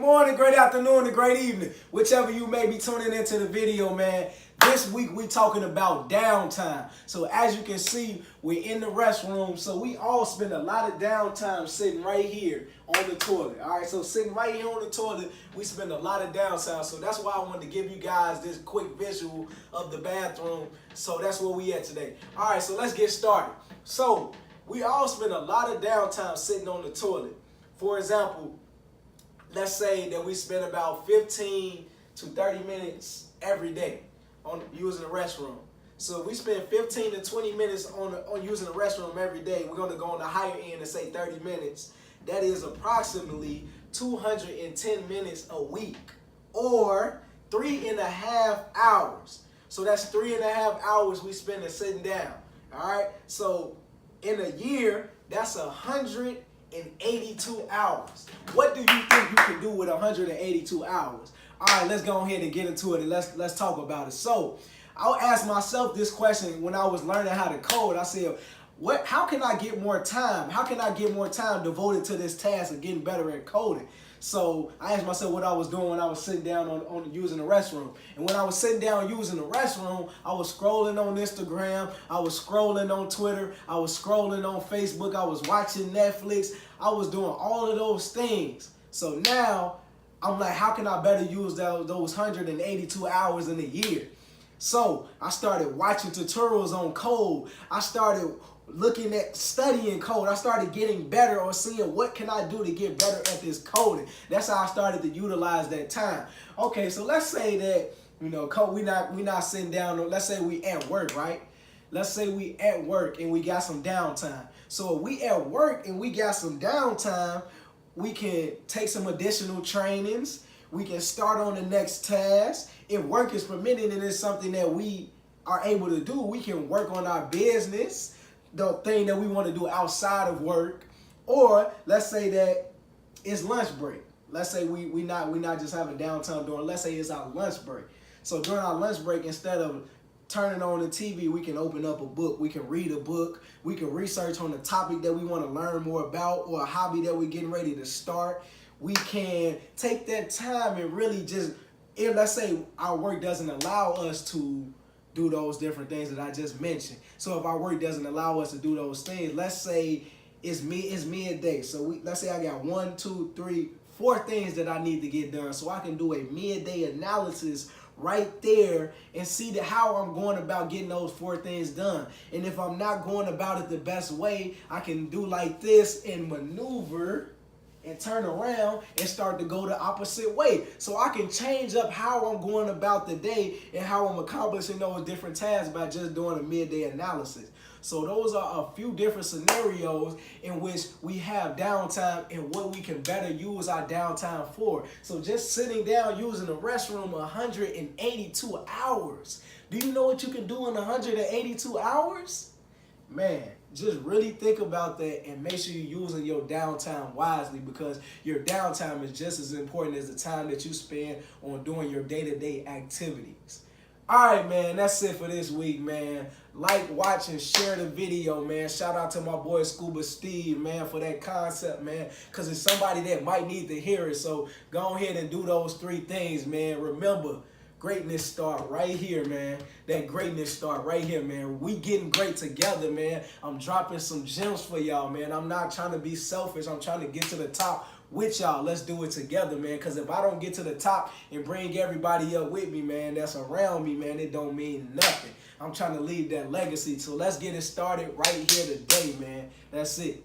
morning, great afternoon, and great evening, whichever you may be tuning into the video, man. This week we talking about downtime. So as you can see, we're in the restroom, so we all spend a lot of downtime sitting right here on the toilet. All right, so sitting right here on the toilet, we spend a lot of downtime. So that's why I wanted to give you guys this quick visual of the bathroom. So that's where we at today. All right, so let's get started. So we all spend a lot of downtime sitting on the toilet. For example, let's say that we spend about 15 to 30 minutes every day on using the restroom. So if we spend 15 to 20 minutes on using the restroom every day, we're going to go on the higher end and say 30 minutes. That is approximately 210 minutes a week, or 3.5 hours. So that's 3.5 hours we spend sitting down. All right. So in a year, that's 182 hours. What do you think you can do with 182 hours? All right, let's go ahead and get into it and let's talk about it. So I'll ask myself this question when I was learning how to code. I said, how can I get more time? How can I get more time devoted to this task of getting better at coding? So I asked myself what I was doing when I was sitting down on using the restroom. And when I was sitting down using the restroom, I was scrolling on Instagram, I was scrolling on Twitter, I was scrolling on Facebook, I was watching Netflix, I was doing all of those things. So now I'm like, how can I better use those 182 hours in a year? So I started watching tutorials on code. I started looking at studying code. I started getting better or seeing what can I do to get better at this coding. That's how I started to utilize that time. Okay, so let's say that, code, we not sitting down. Let's say we at work, right? Let's say we at work and we got some downtime. So if we at work and we got some downtime, we can take some additional trainings. We can start on the next task. If work is permitted and it's something that we are able to do, we can work on our business, the thing that we want to do outside of work. Or let's say that it's lunch break. Let's say we not just having downtime during, let's say it's our lunch break. So during our lunch break, instead of turning on the TV, we can open up a book. We can read a book. We can research on the topic that we want to learn more about, or a hobby that we're getting ready to start. We can take that time and really just, if let's say our work doesn't allow us to do those different things that I just mentioned. So if our work doesn't allow us to do those things, let's say it's midday. So let's say I got 1, 2, 3, 4 things that I need to get done. So I can do a midday analysis right there and see how I'm going about getting those 4 things done. And if I'm not going about it the best way, I can do like this and maneuver and turn around and start to go the opposite way. So I can change up how I'm going about the day and how I'm accomplishing those different tasks by just doing a midday analysis. So those are a few different scenarios in which we have downtime and what we can better use our downtime for. So just sitting down using the restroom 182 hours. Do you know what you can do in 182 hours? Man, just really think about that and make sure you're using your downtime wisely, because your downtime is just as important as the time that you spend on doing your day-to-day activities. All right, man, that's it for this week, man. Like, watch, and share the video, man. Shout out to my boy Scuba Steve, man, for that concept, man, because it's somebody that might need to hear it. So go ahead and do those 3 things, man. Remember, greatness start right here, man. That greatness start right here, man. We getting great together, man. I'm dropping some gems for y'all, man. I'm not trying to be selfish. I'm trying to get to the top with y'all. Let's do it together, man. Because if I don't get to the top and bring everybody up with me, man, that's around me, man, it don't mean nothing. I'm trying to leave that legacy. So let's get it started right here today, man. That's it.